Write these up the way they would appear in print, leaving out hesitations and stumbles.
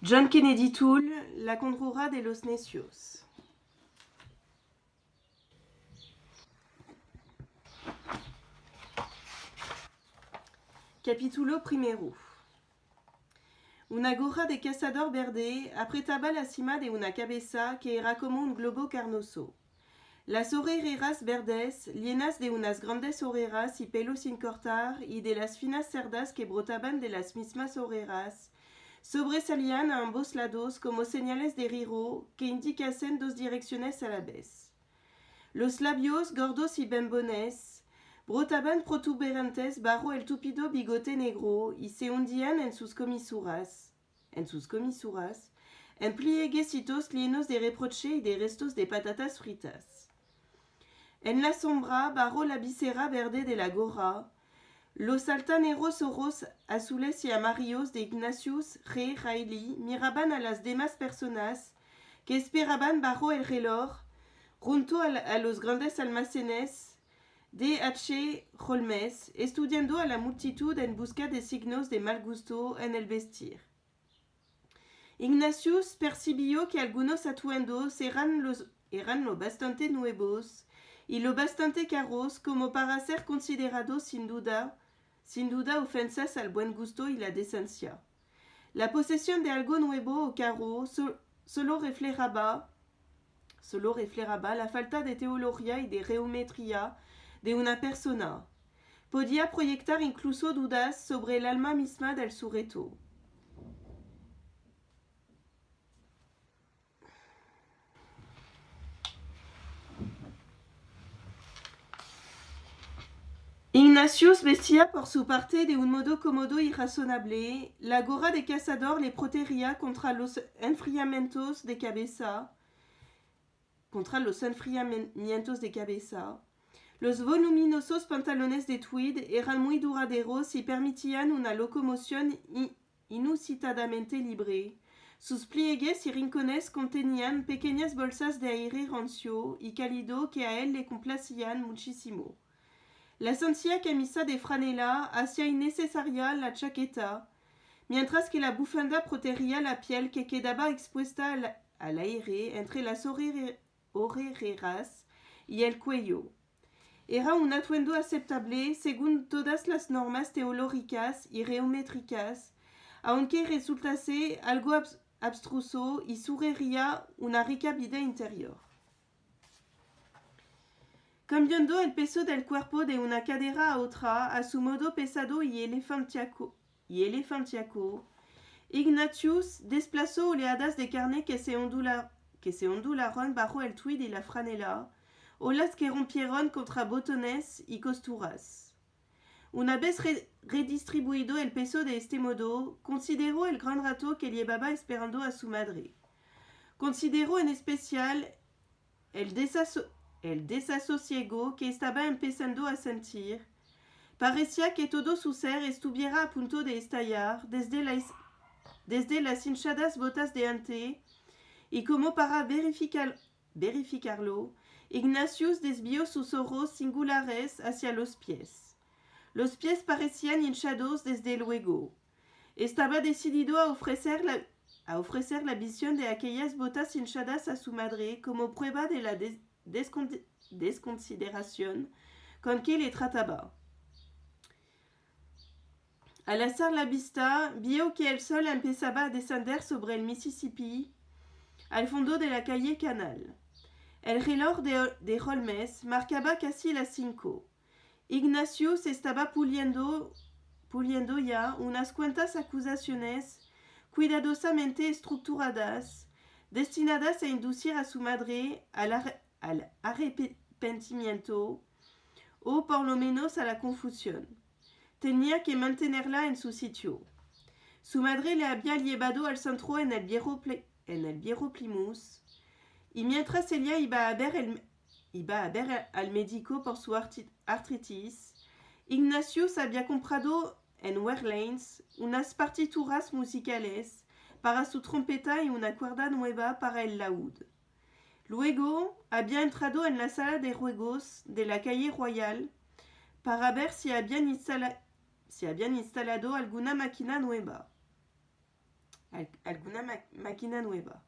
John Kennedy Toole, La Conjura de los Necios. Capítulo primero. Una gorra de cazador verde apretaba la cima de una cabeza que era como un globo carnoso. Las orejeras verdes, llenas de unas grandes orejas y pelo sin cortar y de las finas cerdas que brotaban de las mismas orejas, sobresalían a ambos lados como señales de giro que indicasen dos direcciones a la vez. Los labios gordos y bembones brotaban protuberantes bajo el tupido bigote negro y se hundían en sus comisuras, en plieguecitos llenos de reproche y de restos de patatas fritas. En la sombra, bajo la visera verde de la gorra, los altaneros ojos azules y amarillos de Ignatius G. Reilly miraban a las demás personas que esperaban bajo el reloj junto a los grandes almacenes de H. Holmes, estudiando a la multitud en busca de signos de mal gusto en el vestir. Ignatius percibió que algunos atuendos eran lo bastante nuevos y lo bastante caros como para ser considerados sin duda ofensas al buen gusto y la decencia. La posesión de algo nuevo o caro solo reflejaba la falta de teología y de geometría de una persona. Podía proyectar incluso dudas sobre el alma misma del sujeto. Ignatius vestía por su parte de un modo cómodo y razonable. La gorra de cazador le protegía contra los enfriamientos de cabeza. Los voluminosos pantalones de tweed eran muy duraderos y permitían una locomoción inusitadamente libre. Sus pliegues y rincones contenían pequeñas bolsas de aire rancio y cálido que a él le complacían muchísimo. La sencilla camisa de franela hacía innecesaria la chaqueta, mientras que la bufanda protegía la piel que quedaba expuesta al aire entre las orejeras y el cuello. Era un atuendo aceptable según todas las normas teológicas y geométricas, aunque resultase algo abstruso y suggería una rica vida interior. Cambiando el peso del cuerpo de una cadera a otra a su modo pesado y elefantiaco, Ignatius desplazó oleadas de carne que se ondularon bajo el tweed y la franela, olas que rompieron contra botones y costuras. Una vez redistribuido el peso de este modo, consideró el gran rato que llevaba esperando a su madre. Consideró en especial el desasosiego que estaba empezando a sentir. Parecía que todo su ser estuviera a punto de estallar desde las hinchadas botas de ante, y como para verificarlo, Ignatius desvió sus ojos singulares hacia los pies. Los pies parecían hinchados desde luego. Estaba decidido a ofrecer la visión de aquellas botas hinchadas a su madre como prueba de la desconsideración con que le trataba. Al alzar la vista, vio que el sol empezaba a descender sobre el Mississippi al fondo de la calle Canal. El reloj de Holmes marcaba casi las 5. Ignatius estaba puliendo ya unas cuantas acusaciones cuidadosamente estructuradas, destinadas a inducir a su madre al arrepentimiento o por lo menos a la confusión. Tenía que mantenerla en su sitio. Su madre le había llevado al centro en el viejo Plymouth, y mientras ella iba a ver al médico por su artritis, Ignatius había comprado en Warlanes unas partituras musicales para su trompeta y una cuerda nueva para el laúd. Luego había entrado en la sala de juegos de la calle Royal para ver si habían instalado alguna máquina nueva. alguna máquina nueva.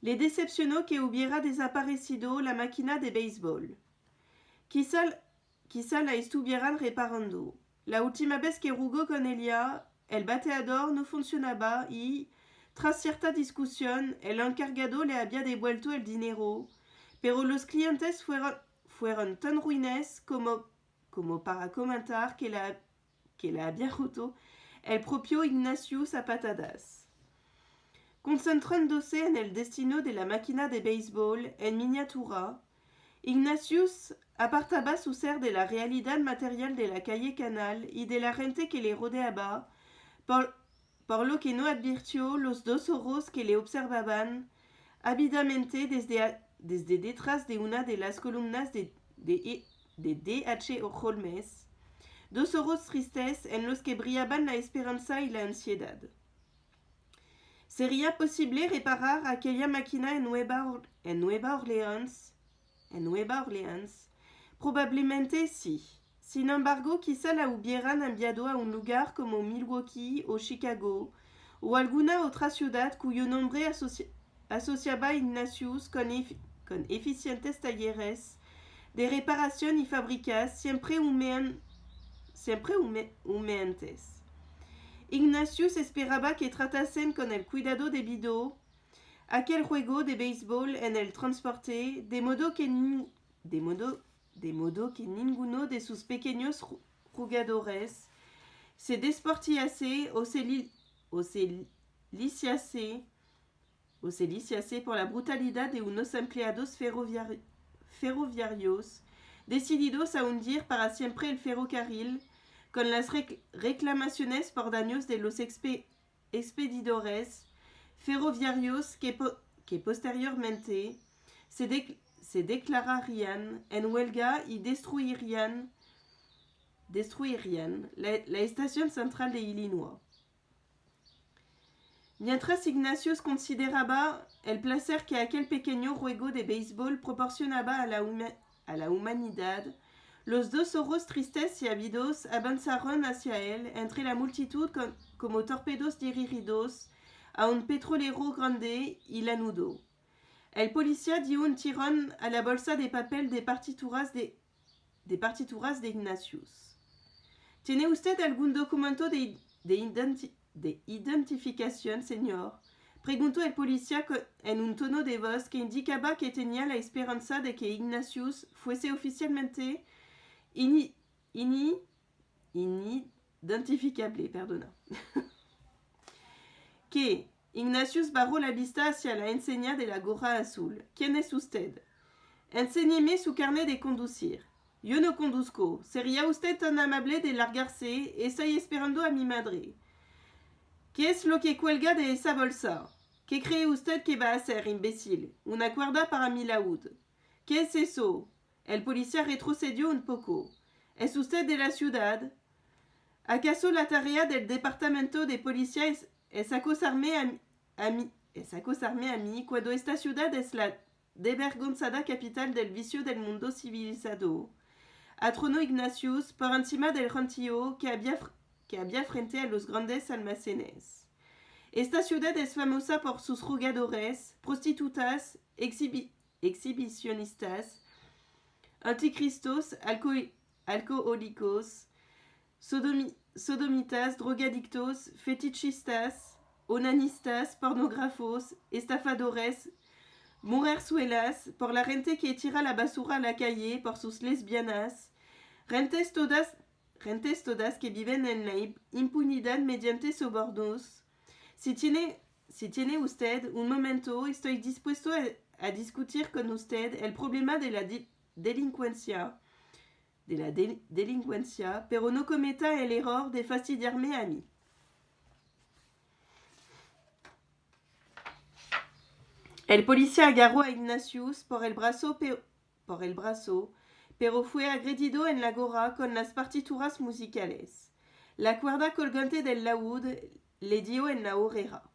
Le decepcionó que hubiera desaparecido la máquina de béisbol. Quizá la estuvieran reparando. La última vez que jugó con ella, el bateador no funcionaba y, tras cierta discusión, el encargado le había devuelto el dinero, pero los clientes fueron tan ruines como para comentar que la había roto el propio Ignatius a patadas. Concentrándose en el destino de la máquina de béisbol en miniatura, Ignatius apartaba su ser de la realidad material de la calle Canal y de la gente que le rodeaba, por lo que no advirtió los dos ojos que le observaban ávidamente desde detrás de una de las columnas de D.H. Holmes, dos ojos tristes en los que brillaban la esperanza y la ansiedad. ¿Sería posible reparar aquella máquina en Nueva Orleans? Probablemente sí. Sin embargo, quizá la hubieran enviado a un lugar como Milwaukee o Chicago, o alguna otra ciudad cuyo nombre asociaba Ignatius con eficientes talleres de reparación y fábricas siempre humeantes. Ignatius esperaba que tratasen con el cuidado debido aquel juego de béisbol en el transporte, de modo que ninguno de sus pequeños jugadores se desportillase o se lisiase por la brutalidad de unos empleados ferroviarios decididos a hundir para siempre el ferrocarril con las reclamaciones por daños de los expedidores ferroviarios que posteriormente se declararían en huelga y destruirían la estación central de Illinois. Mientras Ignatius consideraba el placer que aquel pequeño juego de béisbol proporcionaba a la humanidad, los dos ojos tristes y ávidos avanzaron hacia él entre la multitud como torpedos dirigidos a un petrolero grande y lanudo. El policía dio un tirón a la bolsa de papel de partituras de Ignatius. ¿Tiene usted algún documento de identificación, señor? Preguntó el policía en un tono de voz que indicaba que tenía la esperanza de que Ignatius fuese oficialmente inidentificable. Que Ignatius barró la vista hacia la enseña de la gorra azul. ¿Quién es usted? Enséñeme su carnet de conducir. Yo no conduzco. ¿Sería usted tan amable de largarse? Estoy esperando a mi madre. ¿Qué es lo que cuelga de esa bolsa? ¿Qué cree usted que va a hacer, imbécil? Una cuerda para mi laúd. ¿Qué es eso? El policía retrocedió un poco. ¿Es usted de la ciudad? ¿Acaso la tarea del departamento de policía es acosarme a mí cuando esta ciudad es la desvergonzada capital del vicio del mundo civilizado? Atronó Ignatius por encima del gentío que había frente a los grandes almacenes. Esta ciudad es famosa por sus jugadores, prostitutas, exhibicionistas, anticristos, alcohólicos, sodomitas, drogadictos, fetichistas, onanistas, pornógrafos, estafadores, mujerzuelas, por la gente que tira la basura a la calle, por sus lesbianas, gentes todas que viven en la impunidad mediante sobornos. Si tiene usted un momento, estoy dispuesto a discutir con usted el problema de la delincuencia, pero no cometa el error de fastidiarme a mí. El policía agarró a Ignatius por el brazo, pero fue agredido en la gorra con las partituras musicales. La cuerda colgante del laúd le dio en la oreja.